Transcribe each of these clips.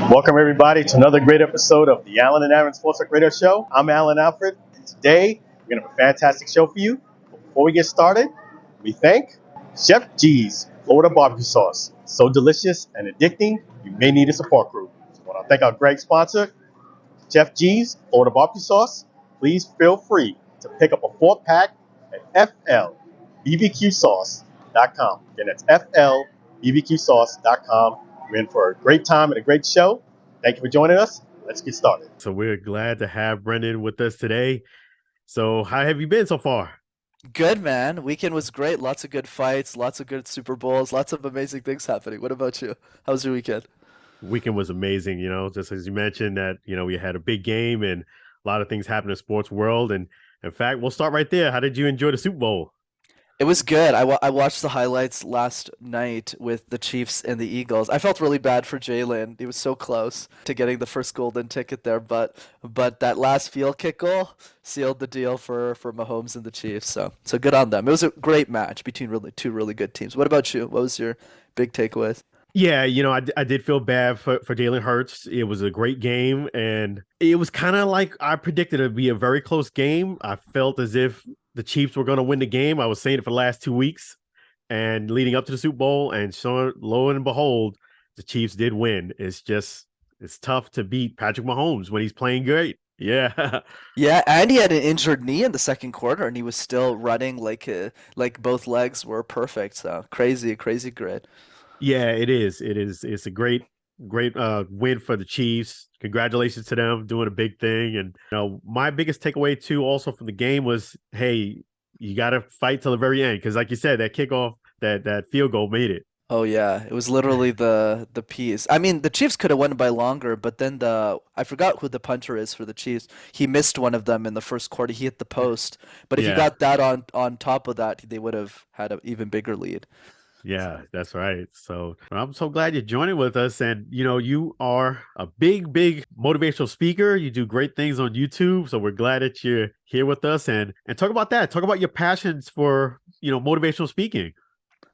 Welcome, everybody, to another great episode of the Alan and Aaron Sports Talk Radio Show. I'm Alan Alford, and today we're going to have a fantastic show for you. But before we get started, we thank Chef G's Florida Barbecue Sauce. So delicious and addicting, you may need a support group. So I want to thank our great sponsor, Chef G's Florida Barbecue Sauce. Please feel free to pick up a 4-pack at flbbqsauce.com. Again, that's flbbqsauce.com. We're in for a great time and a great show. Thank you for joining us. Let's get started. So we're glad to have Brenden with us today. So how have you been so far? Good, man. Weekend was great. Lots of good fights, lots of good Super Bowls, lots of amazing things happening. What about you? How was your weekend? Weekend was amazing, just as you mentioned that, we had a big game and a lot of things happened in the sports world. And in fact, we'll start right there. How did you enjoy the Super Bowl? It was good. I watched the highlights last night with the Chiefs and the Eagles. I felt really bad for Jalen. He was so close to getting the first golden ticket there, but that last field kick goal sealed the deal for Mahomes and the Chiefs. So good on them. It was a great match between two really good teams. What about you? What was your big takeaways? Yeah, I did feel bad for Jalen Hurts. It was a great game, and it was kind of like I predicted it would be a very close game. I felt as if the Chiefs were going to win the game. I was saying it for the last 2 weeks and leading up to the Super Bowl, and so lo and behold, the Chiefs did win. It's tough to beat Patrick Mahomes when he's playing great. Yeah. Yeah, and he had an injured knee in the second quarter, and he was still running like both legs were perfect. So crazy grid. Yeah, it is. It's a great win for the Chiefs. Congratulations to them doing a big thing. And my biggest takeaway too, also from the game, was, hey, you got to fight till the very end, because, like you said, that kickoff, that field goal made it. Oh yeah, it was literally the piece. I mean, the Chiefs could have won by longer, but then I forgot who the punter is for the Chiefs. He missed one of them in the first quarter. He hit the post, but if he Yeah. got that on top of that, they would have had an even bigger lead. Yeah, that's right. So I'm so glad you're joining with us. And, you are a big motivational speaker. You do great things on YouTube. So we're glad that you're here with us and talk about that. Talk about your passions for, motivational speaking.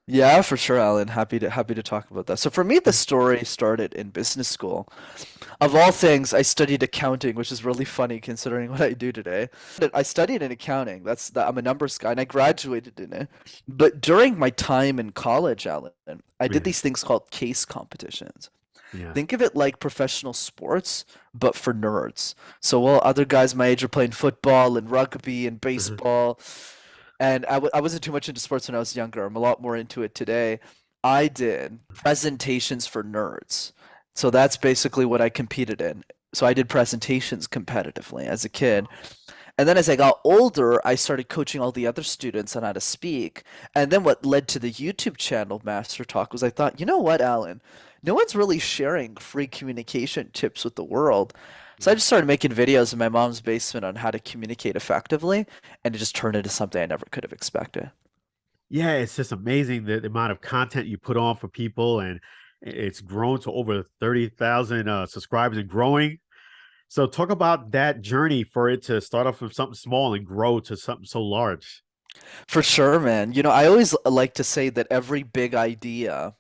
Yeah, for sure, Alan. Happy to talk about that. So for me, the story started in business school. Of all things, I studied accounting, which is really funny considering what I do today. I studied in accounting. I'm a numbers guy, and I graduated in it. But during my time in college, Alan, I did these things called case competitions. Yeah. Think of it like professional sports, but for nerds. So while other guys my age are playing football and rugby and baseball, and I wasn't too much into sports when I was younger. I'm a lot more into it today. I did presentations for nerds. So that's basically what I competed in. So I did presentations competitively as a kid. And then as I got older, I started coaching all the other students on how to speak. And then what led to the YouTube channel MasterTalk was I thought, you know what, Alan? No one's really sharing free communication tips with the world. So I just started making videos in my mom's basement on how to communicate effectively, and it just turned into something I never could have expected. Yeah, it's just amazing the amount of content you put on for people, and it's grown to over 30,000 subscribers and growing. So talk about that journey for it to start off from something small and grow to something so large. For sure, man. I always like to say that every big idea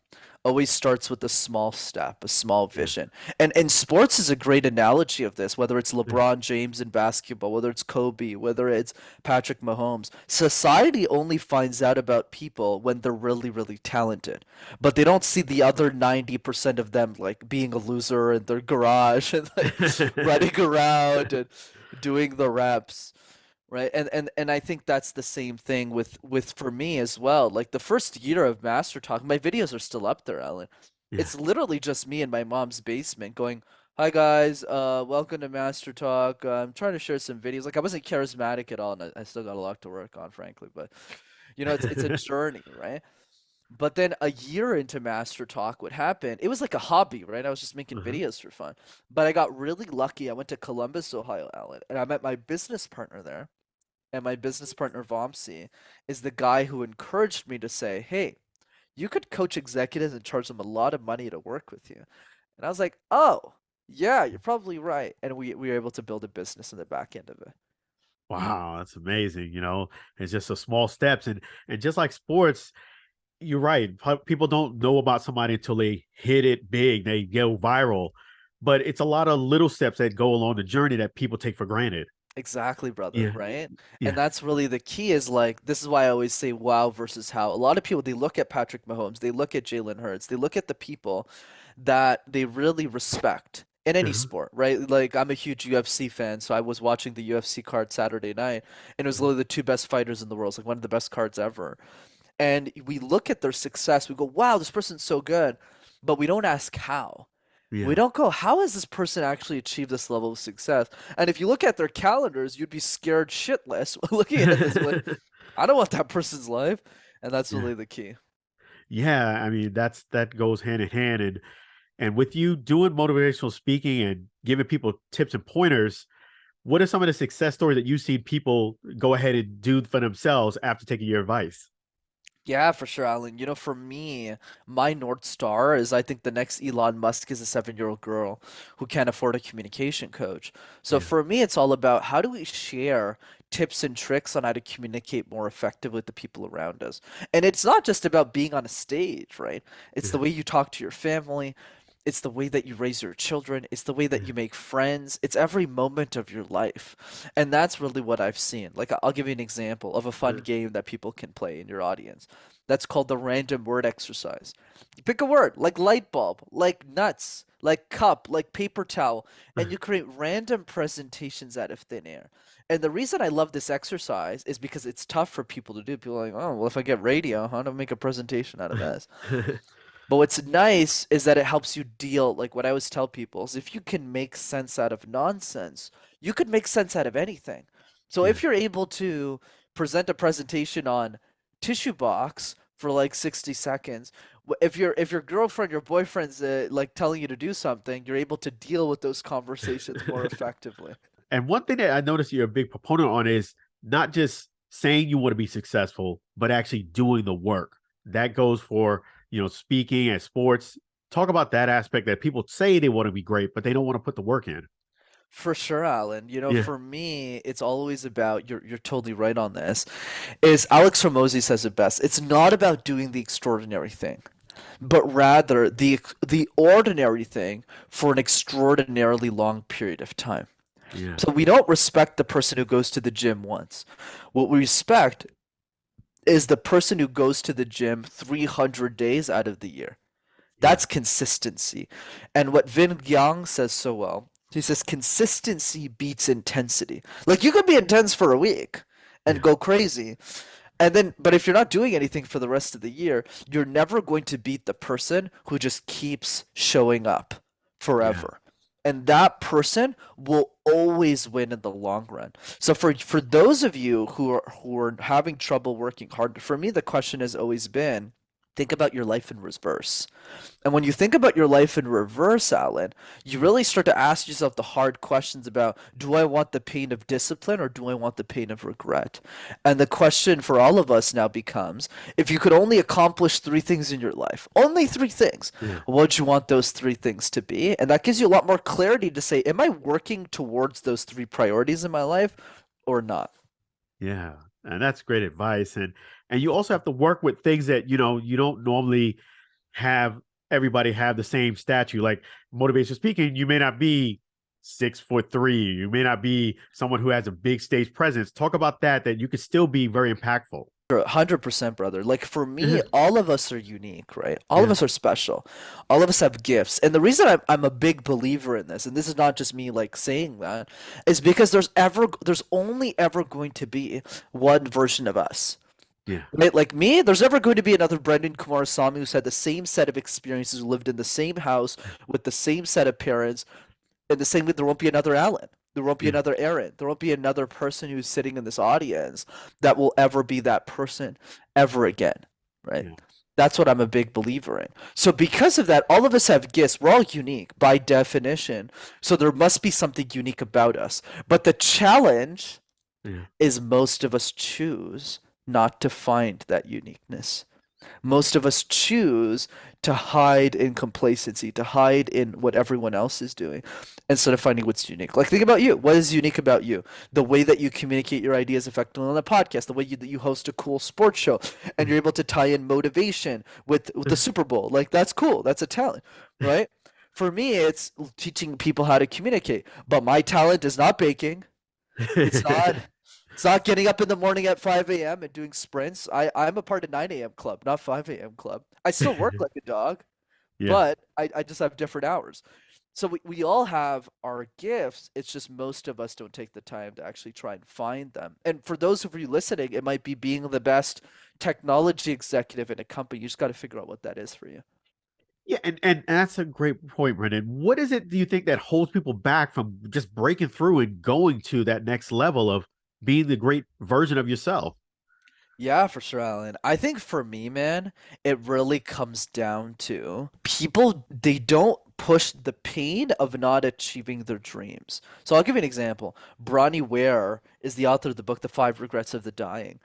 always starts with a small step, a small Yeah. vision. And sports is a great analogy of this, whether it's LeBron James in basketball, whether it's Kobe, whether it's Patrick Mahomes. Society only finds out about people when they're really, really talented. But they don't see the other 90% of them like being a loser in their garage and like running around and doing the reps. Right. And I think that's the same thing with for me as well. Like the first year of Master Talk, my videos are still up there, Alan. Yeah. It's literally just me in my mom's basement going, "Hi guys, welcome to Master Talk. I'm trying to share some videos." Like I wasn't charismatic at all, and I still got a lot to work on, frankly. But it's a journey, right? But then a year into Master Talk, what happened? It was like a hobby, right? I was just making Uh-huh. videos for fun. But I got really lucky. I went to Columbus, Ohio, Alan, and I met my business partner there. And my business partner Vamsi is the guy who encouraged me to say, "Hey, you could coach executives and charge them a lot of money to work with you." And I was like, "Oh, yeah, you're probably right." And we were able to build a business in the back end of it. Wow, that's amazing. It's just the small steps, and just like sports, you're right. People don't know about somebody until they hit it big, they go viral. but it's a lot of little steps that go along the journey that people take for granted. Exactly, brother, Yeah, right? And yeah, that's really the key is like this is why I always say wow versus how. A lot of people they look at Patrick Mahomes, they look at Jalen Hurts, they look at the people that they really respect in any uh-huh, sport, right? Like I'm a huge UFC fan, so I was watching the UFC card Saturday night, and it was uh-huh, literally the two best fighters in the world. It's like one of the best cards ever. And we look at their success, we go, wow, this person's so good, but we don't ask how. We yeah, don't go, how has this person actually achieved this level of success? And if you look at their calendars, you'd be scared shitless looking at this. Like, I don't want that person's life. And that's yeah, really the key. yeah. I mean, that goes hand in hand, and with you doing motivational speaking and giving people tips and pointers, what are some of the success stories that you see people go ahead and do for themselves after taking your advice? Yeah, for sure, Alan. You know, for me, my North Star is I think the next Elon Musk is a 7-year-old girl who can't afford a communication coach. So Yeah, for me, it's all about how do we share tips and tricks on how to communicate more effectively with the people around us. And it's not just about being on a stage, right? It's yeah, the way you talk to your family. It's the way that you raise your children. It's the way that yeah, you make friends. It's every moment of your life. And that's really what I've seen. Like, I'll give you an example of a fun yeah, game that people can play in your audience. That's called the random word exercise. You pick a word like light bulb, like nuts, like cup, like paper towel, and you create random presentations out of thin air. And the reason I love this exercise is because it's tough for people to do. People are like, oh, well, if I get radio, how do I make a presentation out of this? But what's nice is that it helps you deal, like what I always tell people, is if you can make sense out of nonsense, you could make sense out of anything. So yeah, if you're able to present a presentation on tissue box for like 60 seconds, if your girlfriend, your boyfriend's like telling you to do something, you're able to deal with those conversations more effectively. And one thing that I noticed you're a big proponent on is not just saying you want to be successful, but actually doing the work. That goes for, speaking and sports. Talk about that aspect that people say they want to be great, but they don't want to put the work in. For sure, Alan. You know, Yeah. for me, it's always about you're totally right on this. Is Alex Hormozy says it best. It's not about doing the extraordinary thing, but rather the ordinary thing for an extraordinarily long period of time. Yeah. So we don't respect the person who goes to the gym once. What we respect is the person who goes to the gym 300 days out of the year. Yeah. That's consistency. And what Vin Yang says so well, he says consistency beats intensity. Like you could be intense for a week and Yeah. go crazy. And then, but if you're not doing anything for the rest of the year, you're never going to beat the person who just keeps showing up Yeah. forever. And that person will always win in the long run. So for those of you who are having trouble working hard, for me the question has always been, think about your life in reverse. And when you think about your life in reverse, Alan, you really start to ask yourself the hard questions about, do I want the pain of discipline or do I want the pain of regret? And the question for all of us now becomes, if you could only accomplish three things in your life, only three things, Yeah. what would you want those three things to be? And that gives you a lot more clarity to say, am I working towards those three priorities in my life or not? Yeah. And that's great advice. And you also have to work with things that, you don't normally have everybody have the same stature. Like motivational speaking, you may not be 6'3". You may not be someone who has a big stage presence. Talk about that you could still be very impactful. 100%, brother. Like for me, Yeah. all of us are unique, right? All of Yeah. us are special. All of us have gifts. And the reason I'm a big believer in this, and this is not just me like saying that, is because there's only ever going to be one version of us. Yeah. Right? Like me, there's never going to be another Brenden Kumarasamy who's had the same set of experiences, who lived in the same house with the same set of parents, in the same way, there won't be another Alan. There won't be Yeah. another Aaron. There won't be another person who's sitting in this audience that will ever be that person ever again, right? Yeah. That's what I'm a big believer in. So because of that, all of us have gifts. We're all unique by definition. So there must be something unique about us. But the challenge Yeah. is most of us choose not to find that uniqueness. Most of us choose to hide in complacency, to hide in what everyone else is doing, instead of finding what's unique. Like, think about you. What is unique about you? The way that you communicate your ideas effectively on a podcast, the way that you host a cool sports show, and you're able to tie in motivation with the Super Bowl. Like, that's cool. That's a talent, right? For me, it's teaching people how to communicate. But my talent is not baking. It's not it's not getting up in the morning at 5 a.m. and doing sprints. I'm a part of 9 a.m. club, not 5 a.m. club. I still work like a dog, Yeah. but I just have different hours. So we all have our gifts. It's just most of us don't take the time to actually try and find them. And for those of you listening, it might be being the best technology executive in a company. You just got to figure out what that is for you. Yeah, and that's a great point, Brendan. What is it do you think that holds people back from just breaking through and going to that next level of being the great version of yourself? Yeah, for sure, Alan. I think for me, man, it really comes down to people, they don't push the pain of not achieving their dreams. So I'll give you an example. Bronnie Ware is the author of the book, The Five Regrets of the Dying.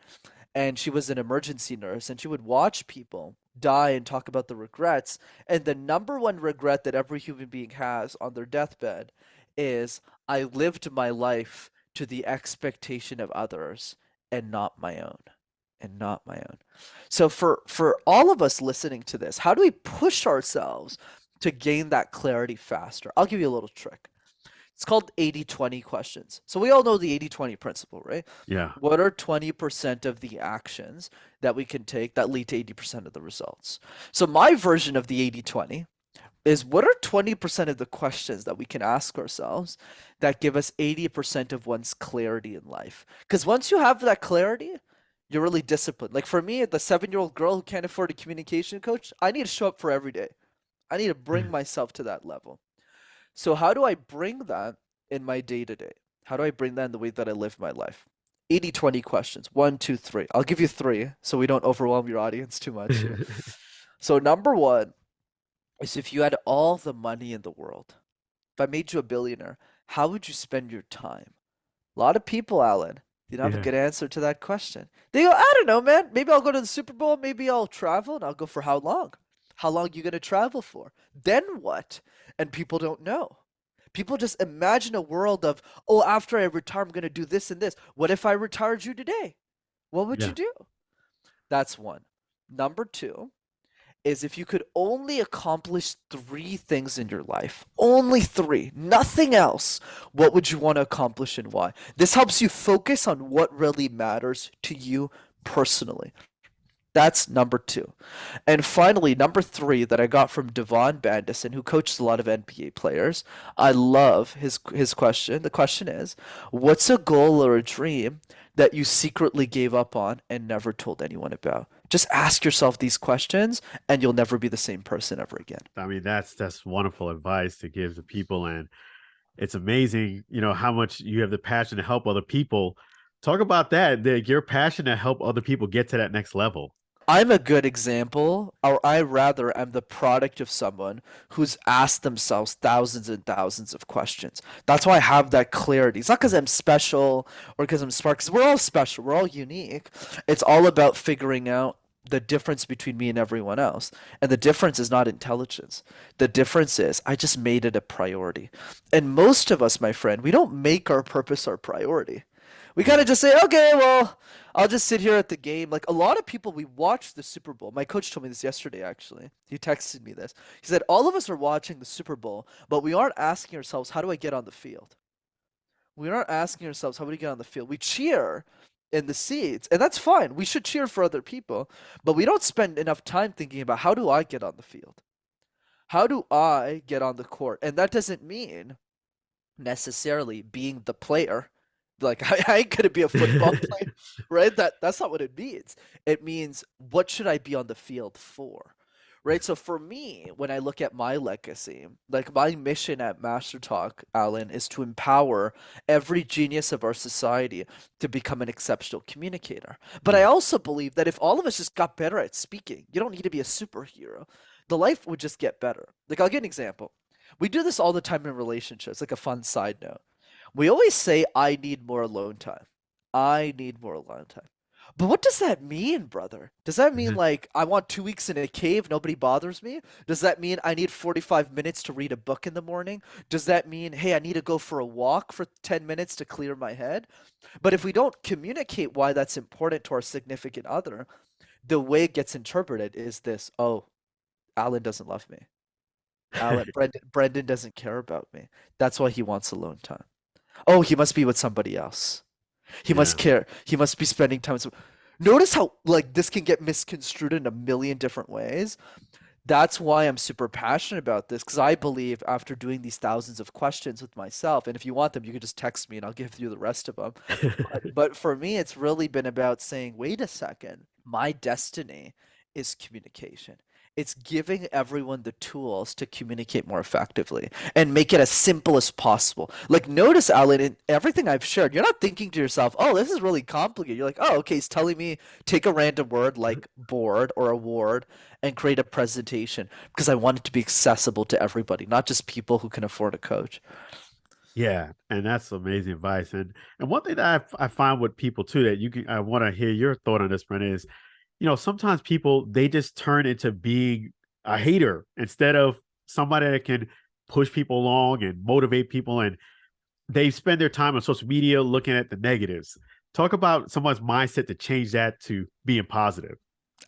And she was an emergency nurse, and she would watch people die and talk about the regrets. And the number one regret that every human being has on their deathbed is, I lived my life to the expectation of others and not my own. And not my own. So for all of us listening to this, how do we push ourselves to gain that clarity faster? I'll give you a little trick. It's called 80-20 questions. So we all know the 80-20 principle, right? Yeah. What are 20% of the actions that we can take that lead to 80% of the results? So my version of the 80-20 is, what are 20% of the questions that we can ask ourselves that give us 80% of one's clarity in life? Because once you have that clarity, you're really disciplined. Like for me, the 7-year-old girl who can't afford a communication coach, I need to show up for every day. I need to bring myself to that level. So how do I bring that in my day to day? How do I bring that in the way that I live my life? 80-20 questions. One, two, three. I'll give you three so we don't overwhelm your audience too much here. So number one is, if you had all the money in the world, if I made you a billionaire, how would you spend your time? A lot of people, Alan, they don't have a Yeah. good answer to that question. They go, I don't know, man. Maybe I'll go to the Super Bowl. Maybe I'll travel, and I'll go for how long? How long are you going to travel for? Then what? And people don't know. People just imagine a world of, oh, after I retire, I'm going to do this and this. What if I retired you today? What would you Yeah. do? That's one. Number two is, if you could only accomplish three things in your life, only three, nothing else, what would you want to accomplish and why? This helps you focus on what really matters to you personally. That's number two. And finally, number three, that I got from Devon Bandison, who coaches a lot of NBA players. I love his question. The question is, what's a goal or a dream that you secretly gave up on and never told anyone about? Just ask yourself these questions, and you'll never be the same person ever again. I mean, that's wonderful advice to give to people, and it's amazing, how much you have the passion to help other people. Talk about that your passion to help other people get to that next level. I'm a good example, or I rather am the product of someone who's asked themselves thousands and thousands of questions. That's why I have that clarity. It's not because I'm special or because I'm smart, because we're all special, we're all unique. It's all about figuring out the difference between me and everyone else. And the difference is not intelligence. The difference is, I just made it a priority. And most of us, my friend, we don't make our purpose our priority. We kind of just say, okay, well, I'll just sit here at the game. Like a lot of people, we watch the Super Bowl. My coach told me this yesterday, actually. He texted me this. He said, all of us are watching the Super Bowl, but we aren't asking ourselves, how do I get on the field? We aren't asking ourselves, how do we get on the field? We cheer in the seats, and that's fine. We should cheer for other people, but we don't spend enough time thinking about, how do I get on the field? How do I get on the court? And that doesn't mean necessarily being the player. Like I ain't gonna be a football player, right? That's not what it means. It means, what should I be on the field for? Right? So for me, when I look at my legacy, like my mission at MasterTalk, Alan, is to empower every genius of our society to become an exceptional communicator. But I Yeah. also believe that if all of us just got better at speaking, you don't need to be a superhero. The life would just get better. Like I'll give an example. We do this all the time in relationships, like a fun side note. We always say, I need more alone time. I need more alone time. But what does that mean, brother? Does that mean like I want 2 weeks in a cave, nobody bothers me? Does that mean I need 45 minutes to read a book in the morning? Does that mean, hey, I need to go for a walk for 10 minutes to clear my head? But if we don't communicate why that's important to our significant other, the way it gets interpreted is this: oh, Alan doesn't love me. Alan, Brenden doesn't care about me. That's why he wants alone time. Oh, he must be with somebody else. He must Yeah. care. He must be spending time with. Notice how like this can get misconstrued in a million different ways. That's why I'm super passionate about this because I believe after doing these thousands of questions with myself, and if you want them, you can just text me and I'll give you the rest of them. But for me, it's really been about saying, wait a second, my destiny is communication. It's giving everyone the tools to communicate more effectively and make it as simple as possible. Like, notice, Alan, in everything I've shared, you're not thinking to yourself, oh, this is really complicated. You're like, oh, okay, he's telling me take a random word like board or award and create a presentation because I want it to be accessible to everybody, not just people who can afford a coach. Yeah, and that's amazing advice. And one thing that I find with people too that I want to hear your thought on this, Brent, is sometimes people they just turn into being a hater instead of somebody that can push people along and motivate people, and they spend their time on social media looking at the negatives. Talk about someone's mindset to change that to being positive.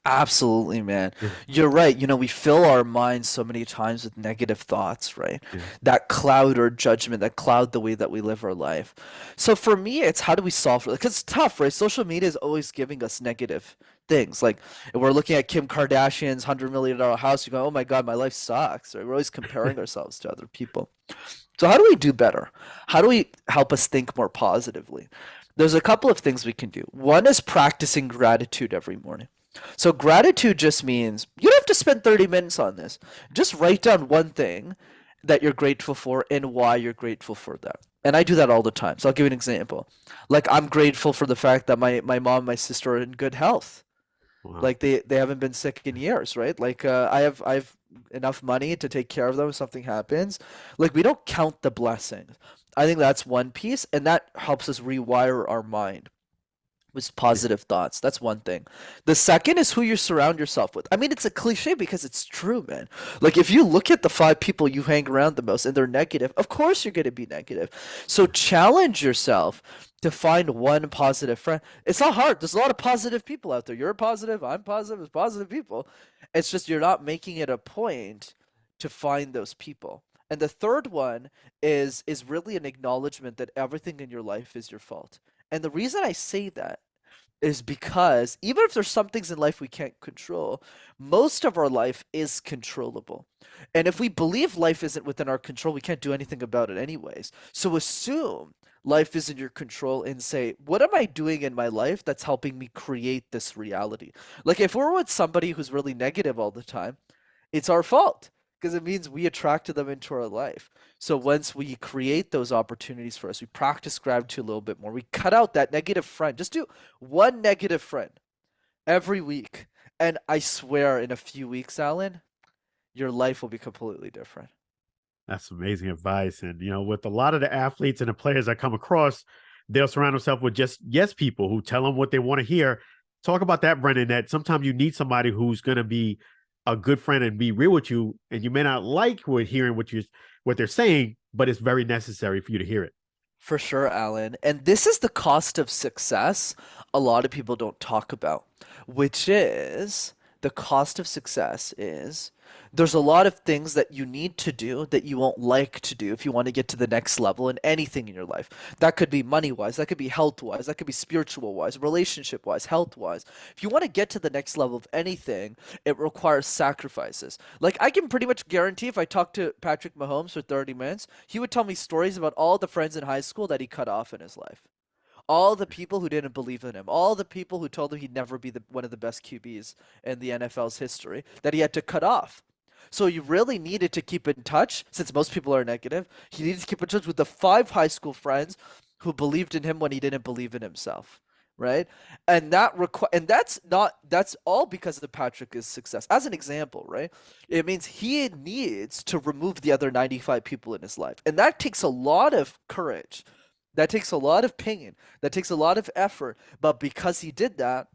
Absolutely, man. Yeah, You're right. We fill our minds so many times with negative thoughts, right? yeah, That cloud our judgment, that cloud the way that we live our life. So for me, it's how do we solve it? Because it's tough, right? Social media is always giving us negative things. Like if we're looking at Kim Kardashian's $100 million house, you go, oh my God, my life sucks, right? We're always comparing ourselves to other people. So how do we do better? How do we help us think more positively? There's a couple of things we can do. One is practicing gratitude every morning. So gratitude just means you don't have to spend 30 minutes on this. Just write down one thing that you're grateful for and why you're grateful for that. And I do that all the time. So I'll give you an example. Like I'm grateful for the fact that my mom and my sister are in good health. wow. Like they haven't been sick in years, right? Like I have enough money to take care of them if something happens. Like we don't count the blessings. I think that's one piece, and that helps us rewire our mind with Yeah, positive thoughts. That's one thing. The second is who you surround yourself with. I mean, it's a cliche because it's true, man. Like if you look at the five people you hang around the most and they're negative, of course you're going to be negative. So challenge yourself to find one positive friend. It's not hard. There's a lot of positive people out there. You're positive, I'm positive, there's positive people. It's just you're not making it a point to find those people. And the third one is really an acknowledgement that everything in your life is your fault. And the reason I say that is because even if there's some things in life we can't control, most of our life is controllable. And if we believe life isn't within our control, we can't do anything about it anyways. So assume life is in your control and say, what am I doing in my life that's helping me create this reality? Like if we're with somebody who's really negative all the time, it's our fault because it means we attracted them into our life. So once we create those opportunities for us, we practice gratitude a little bit more. We cut out that negative friend. Just do one negative friend every week. And I swear in a few weeks, Alan, your life will be completely different. that's amazing advice. And with a lot of the athletes and the players I come across, they'll surround themselves with just yes people who tell them what they want to hear. Talk about that, Brendan, that sometimes you need somebody who's going to be a good friend and be real with you, and you may not like hearing what they're saying, but it's very necessary for you to hear it. For sure, Alan. And this is the cost of success a lot of people don't talk about, which is the cost of success is there's a lot of things that you need to do that you won't like to do if you want to get to the next level in anything in your life. That could be money wise, that could be health wise, that could be spiritual wise, relationship wise, health wise. If you want to get to the next level of anything, it requires sacrifices. Like I can pretty much guarantee if I talk to Patrick Mahomes for 30 minutes, he would tell me stories about all the friends in high school that he cut off in his life. All the people who didn't believe in him, all the people who told him he'd never be one of the best QBs in the NFL's history, that he had to cut off. So you really needed to keep in touch, since most people are negative. He needed to keep in touch with the five high school friends who believed in him when he didn't believe in himself, right? And that's all because of Patrick's success. As an example, right? It means he needs to remove the other 95 people in his life, and that takes a lot of courage. That takes a lot of pain. That takes a lot of effort. But because he did that,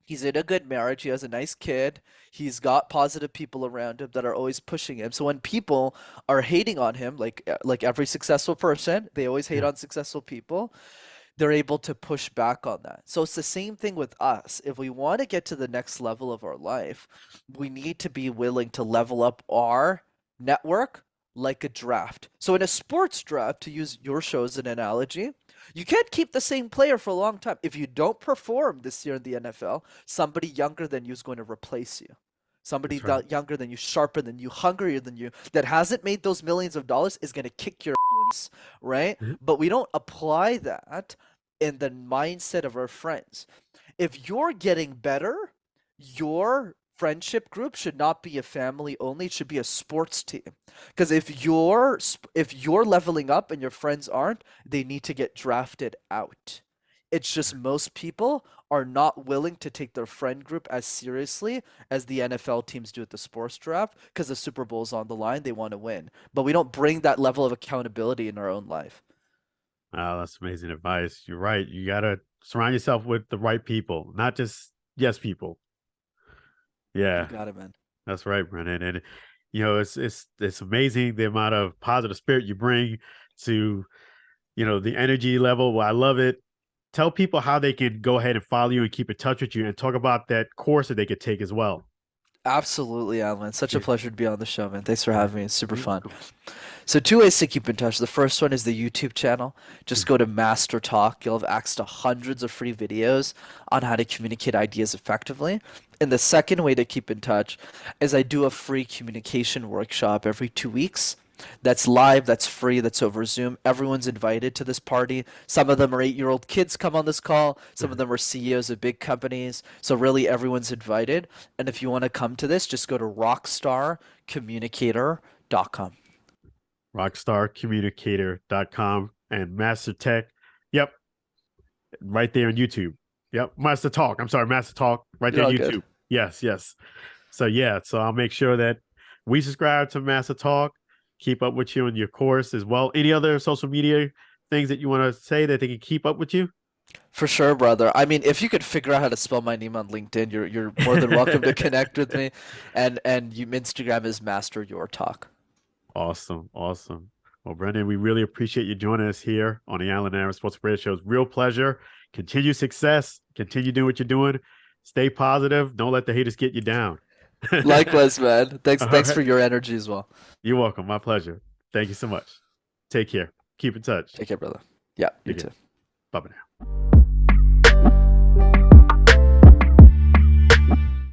he's in a good marriage. He has a nice kid. He's got positive people around him that are always pushing him. So when people are hating on him, like every successful person, they always hate Yeah. on successful people. They're able to push back on that. So it's the same thing with us. If we want to get to the next level of our life, we need to be willing to level up our network like a draft. So in a sports draft, to use your show as an analogy, you can't keep the same player for a long time. If you don't perform this year in the NFL, somebody younger than you is going to replace you. Somebody That's right. younger than you, sharper than you, hungrier than you, that hasn't made those millions of dollars is going to kick your ass, right? Mhm. But we don't apply that in the mindset of our friends. If you're getting better, your friendship group should not be a family only, it should be a sports team. Because if you're leveling up and your friends aren't, they need to get drafted out. It's just most people are not willing to take their friend group as seriously as the NFL teams do at the sports draft because the Super Bowl's on the line, they want to win. But we don't bring that level of accountability in our own life. Oh, that's amazing advice. You're right. You gotta surround yourself with the right people, not just yes people. You Yeah, got it, man. that's right, Brennan. And it's amazing the amount of positive spirit you bring to the energy level. Well, I love it. Tell people how they can go ahead and follow you and keep in touch with you, and talk about that course that they could take as well. Absolutely, Alan. Such a Yeah. pleasure to be on the show, man. Thanks for having me. It's super You're fun. welcome. So, two ways to keep in touch. The first one is the YouTube channel. Just Mhm. go to MasterTalk. You'll have access to hundreds of free videos on how to communicate ideas effectively. And the second way to keep in touch is I do a free communication workshop every 2 weeks. That's live, that's free, that's over Zoom. Everyone's invited to this party. Some of them are 8-year-old kids come on this call. Some of them are CEOs of big companies. So really everyone's invited. And if you want to come to this, just go to rockstarcommunicator.com. Rockstarcommunicator.com and Master Tech. Yep, right there on YouTube. Yep, Master Talk. I'm sorry, Master Talk, right You're there on all good. YouTube. Yes, yes. So yeah, so I'll make sure that we subscribe to Master Talk, keep up with you on your course as well. Any other social media things that you want to say that they can keep up with you? For sure, brother. I mean, if you could figure out how to spell my name on LinkedIn, you're more than welcome to connect with me. And Instagram is Master Your Talk. Awesome, awesome. Well, Brendan, we really appreciate you joining us here on the Allen Aaron Sports Radio Show. It's real pleasure. Continue success. Continue doing what you're doing. Stay positive. Don't let the haters get you down. Likewise, man. Thanks, All thanks right. for your energy as well. You're welcome. My pleasure. Thank you so much. Take care. Keep in touch. Take care, brother. Yeah, you Take care. too. Bye bye now.